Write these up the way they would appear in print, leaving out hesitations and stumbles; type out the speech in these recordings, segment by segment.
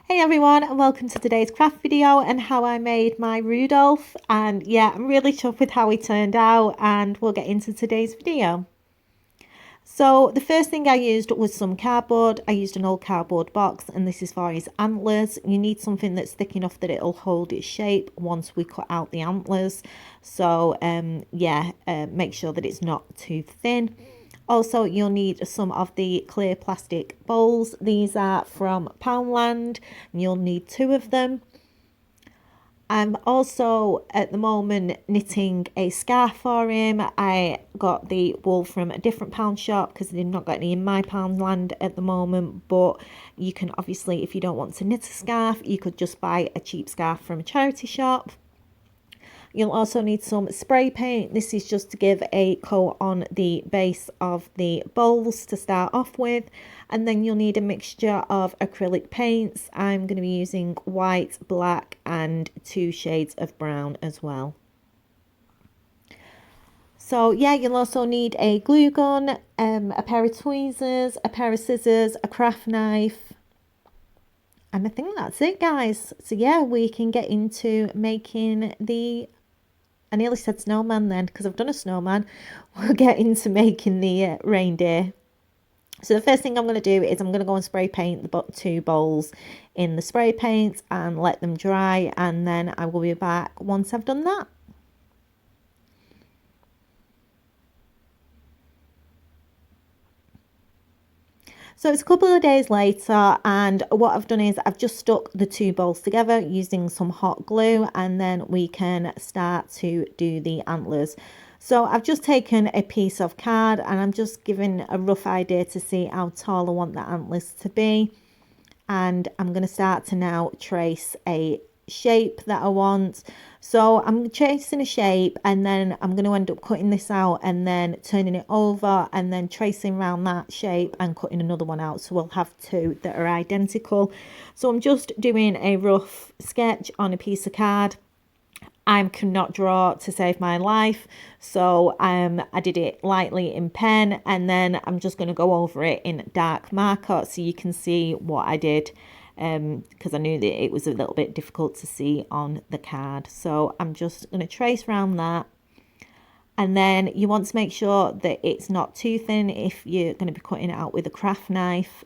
Hey everyone, and welcome to today's craft video and how I made my Rudolph. And yeah, I'm really chuffed with how he turned out, and we'll get into today's video. So the first thing I used was some cardboard. I used an old cardboard box, and this is for his antlers. You need something that's thick enough that it'll hold its shape once we cut out the antlers. So make sure that it's not too thin. Also, you'll need some of the clear plastic bowls. These are from Poundland, and you'll need 2 of them. I'm also at the moment knitting a scarf for him. I got the wool from a different pound shop because they've not got any in my Poundland at the moment. But you can obviously, if you don't want to knit a scarf, you could just buy a cheap scarf from a charity shop. You'll also need some spray paint. This is just to give a coat on the base of the bowls to start off with. And then you'll need a mixture of acrylic paints. I'm going to be using white, black and 2 shades of brown as well. So yeah, you'll also need a glue gun, a pair of tweezers, a pair of scissors, a craft knife. And I think that's it, guys. So yeah, we can get into making I nearly said snowman then, because I've done a snowman. We'll get into making the reindeer. So the first thing I'm going to do is I'm going to go and spray paint the 2 bowls in the spray paint and let them dry, and then I will be back once I've done that. So it's a couple of days later, and what I've done is I've just stuck the 2 bowls together using some hot glue, and then we can start to do the antlers. So I've just taken a piece of card and I'm just giving a rough idea to see how tall I want the antlers to be. And I'm going to start to now trace a shape that I want. So I'm tracing a shape, and then I'm going to end up cutting this out and then turning it over and then tracing around that shape and cutting another one out. So we'll have 2 that are identical. So I'm just doing a rough sketch on a piece of card. I cannot draw to save my life, so I did it lightly in pen, and then I'm just going to go over it in dark marker so you can see what I did, because I knew that it was a little bit difficult to see on the card. So I'm just going to trace around that, and then you want to make sure that it's not too thin if you're going to be cutting it out with a craft knife.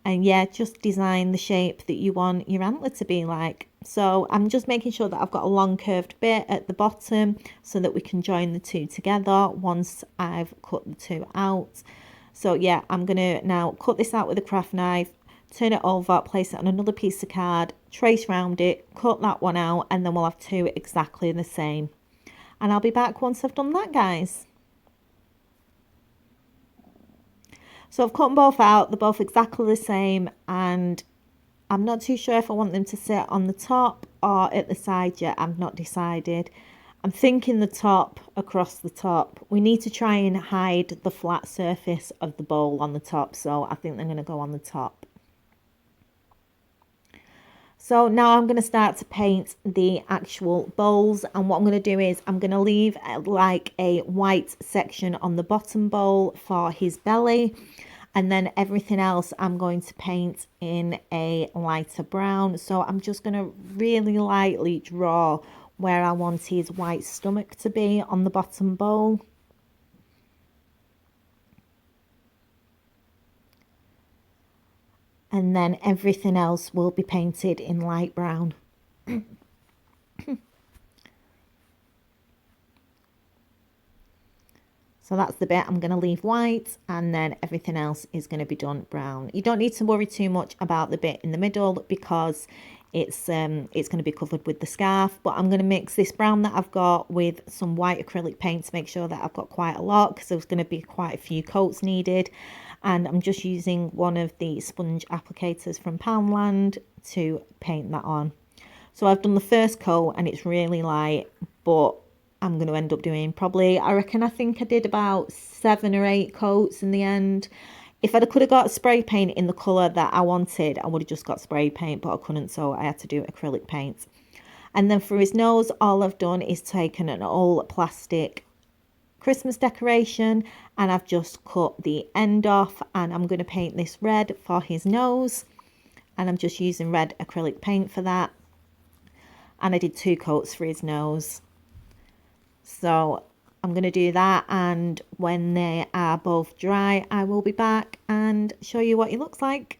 And yeah, just design the shape that you want your antler to be like. So I'm just making sure that I've got a long curved bit at the bottom so that we can join the 2 together once I've cut the 2 out. So yeah, I'm going to now cut this out with a craft knife, turn it over, place it on another piece of card, trace round it, cut that one out, and then we'll have 2 exactly the same. And I'll be back once I've done that, guys. So I've cut them both out, they're both exactly the same, and I'm not too sure if I want them to sit on the top or at the side yet. I've not decided. I'm thinking the top, across the top. We need to try and hide the flat surface of the bowl on the top, so I think they're going to go on the top. So now I'm going to start to paint the actual bowls, and what I'm going to do is I'm going to leave like a white section on the bottom bowl for his belly, and then everything else I'm going to paint in a lighter brown. So I'm just going to really lightly draw where I want his white stomach to be on the bottom bowl. And then everything else will be painted in light brown. So that's the bit I'm going to leave white, and then everything else is going to be done brown. You don't need to worry too much about the bit in the middle because it's going to be covered with the scarf. But I'm going to mix this brown that I've got with some white acrylic paint to make sure that I've got quite a lot, because there's going to be quite a few coats needed. And I'm just using one of the sponge applicators from Poundland to paint that on. So I've done the first coat and it's really light, but I'm going to end up doing probably, I think I did about 7 or 8 coats in the end. If I could have got spray paint in the colour that I wanted, I would have just got spray paint, but I couldn't, so I had to do acrylic paint. And then for his nose, all I've done is taken an old plastic Christmas decoration, and I've just cut the end off, and I'm going to paint this red for his nose. and I'm just using red acrylic paint for that. And I did 2 coats for his nose. So I'm going to do that, and when they are both dry, I will be back and show you what he looks like.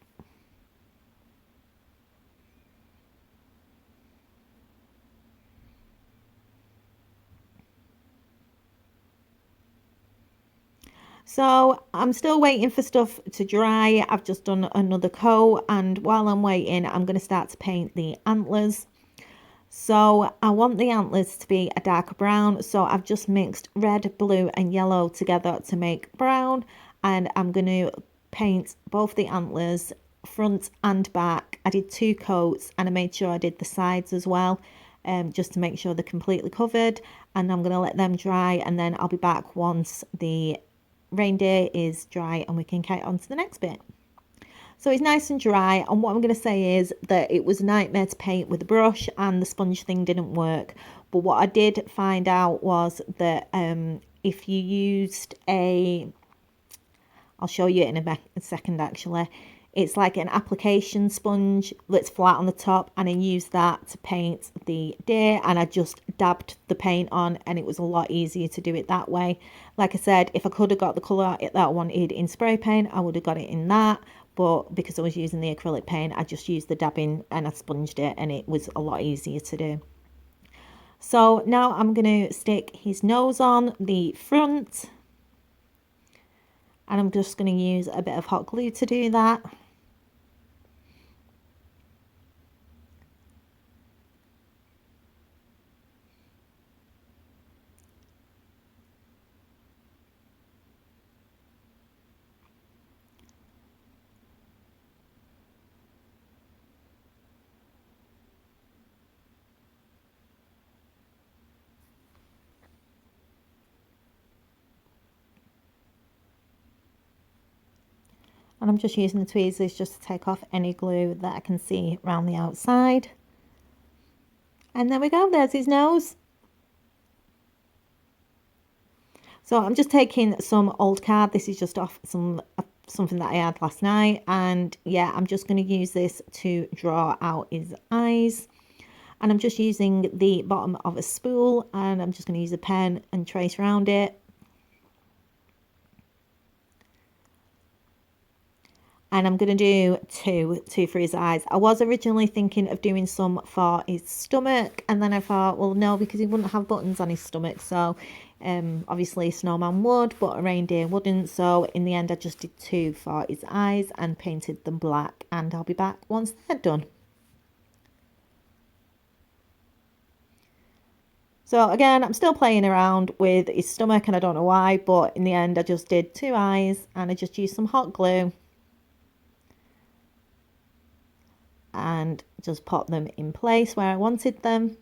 So I'm still waiting for stuff to dry. I've just done another coat, and while I'm waiting, I'm going to start to paint the antlers. So I want the antlers to be a darker brown, so I've just mixed red, blue and yellow together to make brown, and I'm going to paint both the antlers front and back. I did 2 coats, and I made sure I did the sides as well, just to make sure they're completely covered, and I'm going to let them dry, and then I'll be back once the reindeer is dry and we can get on to the next bit. So it's nice and dry, and what I'm going to say is that it was a nightmare to paint with a brush and the sponge thing didn't work. But what I did find out was that if you used I'll show you in a second actually, it's like an application sponge that's flat on the top, and I used that to paint the deer, and I just dabbed the paint on, and it was a lot easier to do it that way. Like I said, if I could have got the colour that I wanted in spray paint, I would have got it in that. But because I was using the acrylic paint, I just used the dabbing and I sponged it, and it was a lot easier to do. So now I'm going to stick his nose on the front, and I'm just going to use a bit of hot glue to do that. And I'm just using the tweezers just to take off any glue that I can see around the outside. And there we go, there's his nose. So I'm just taking some old card. This is just off something that I had last night. And yeah, I'm just going to use this to draw out his eyes. And I'm just using the bottom of a spool, and I'm just going to use a pen and trace around it. And I'm going to do two for his eyes. I was originally thinking of doing some for his stomach, and then I thought, well, no, because he wouldn't have buttons on his stomach. So obviously a snowman would, but a reindeer wouldn't. So in the end, I just did 2 for his eyes and painted them black, and I'll be back once they're done. So again, I'm still playing around with his stomach, and I don't know why, but in the end, I just did 2 eyes, and I just used some hot glue and just pop them in place where I wanted them.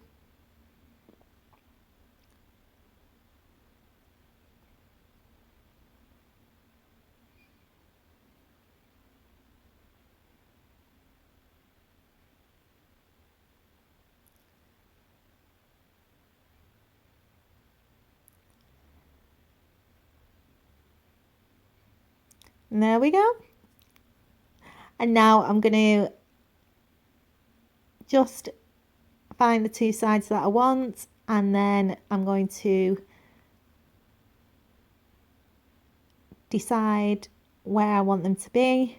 And there we go. And now I'm going to just find the 2 sides that I want, and then I'm going to decide where I want them to be.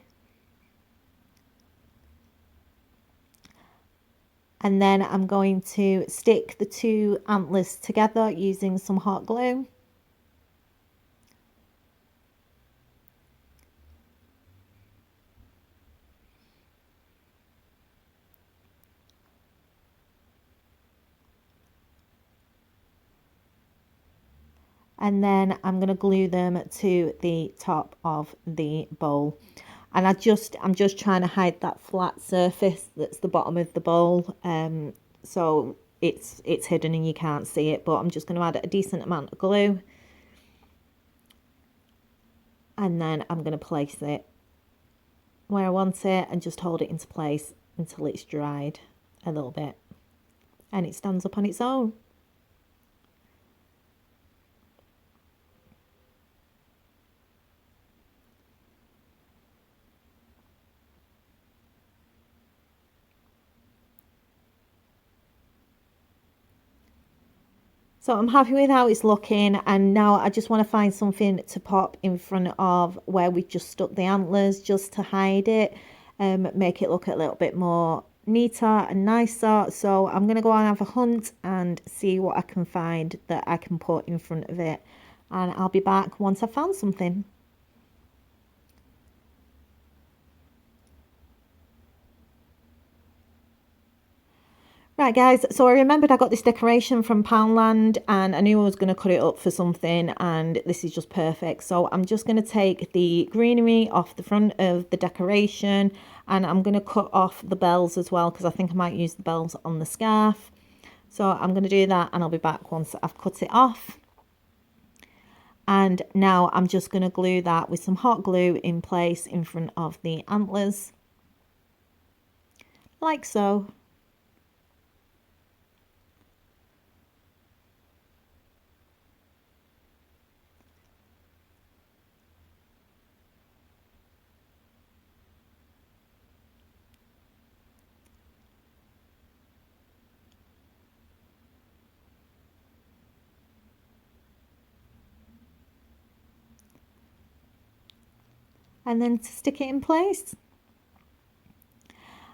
And then I'm going to stick the 2 antlers together using some hot glue. And then I'm going to glue them to the top of the bowl. And I'm just trying to hide that flat surface that's the bottom of the bowl, so it's hidden and you can't see it, but I'm just going to add a decent amount of glue, and then I'm going to place it where I want it and just hold it into place until it's dried a little bit and it stands up on its own. So I'm happy with how it's looking, and now I just want to find something to pop in front of where we just stuck the antlers, just to hide it, make it look a little bit more neater and nicer. So I'm going to go and have a hunt and see what I can find that I can put in front of it, and I'll be back once I've found something. Right guys, so I remembered I got this decoration from Poundland and I knew I was going to cut it up for something, and this is just perfect. So I'm just going to take the greenery off the front of the decoration, and I'm going to cut off the bells as well because I think I might use the bells on the scarf. So I'm going to do that and I'll be back once I've cut it off. And now I'm just going to glue that with some hot glue in place in front of the antlers, like so. And then to stick it in place.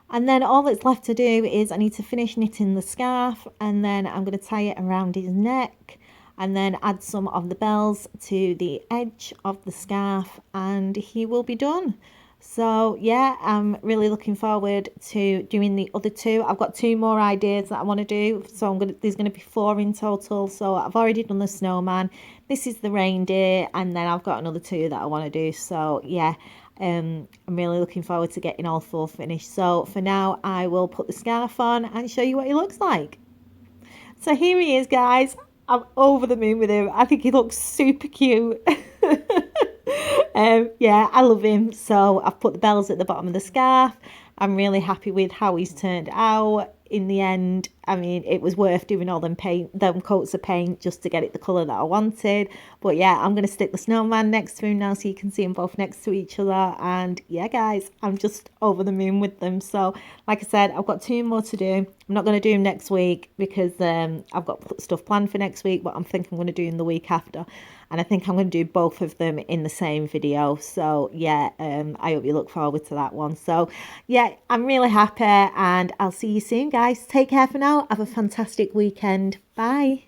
And then all that's left to do is I need to finish knitting the scarf, and then I'm going to tie it around his neck and then add some of the bells to the edge of the scarf, and he will be done. So yeah, I'm really looking forward to doing the other two. I've got two more ideas that I want to do, so there's going to be 4 in total. So I've already done the snowman, this is the reindeer, and then I've got another 2 that I want to do. So yeah, I'm really looking forward to getting all 4 finished. So for now, I will put the scarf on and show you what he looks like. So here he is, guys. I'm over the moon with him. I think he looks super cute. Yeah, I love him. So I've put the bells at the bottom of the scarf. I'm really happy with how he's turned out in the end. I mean, it was worth doing all them coats of paint just to get it the colour that I wanted. But yeah, I'm going to stick the snowman next to him now so you can see them both next to each other. And yeah, guys, I'm just over the moon with them. So like I said, I've got 2 more to do. I'm not going to do them next week because I've got stuff planned for next week, but I'm thinking I'm going to do them the week after. And I think I'm going to do both of them in the same video. So yeah, I hope you look forward to that one. So yeah, I'm really happy, and I'll see you soon, guys. Take care for now. Have a fantastic weekend. Bye.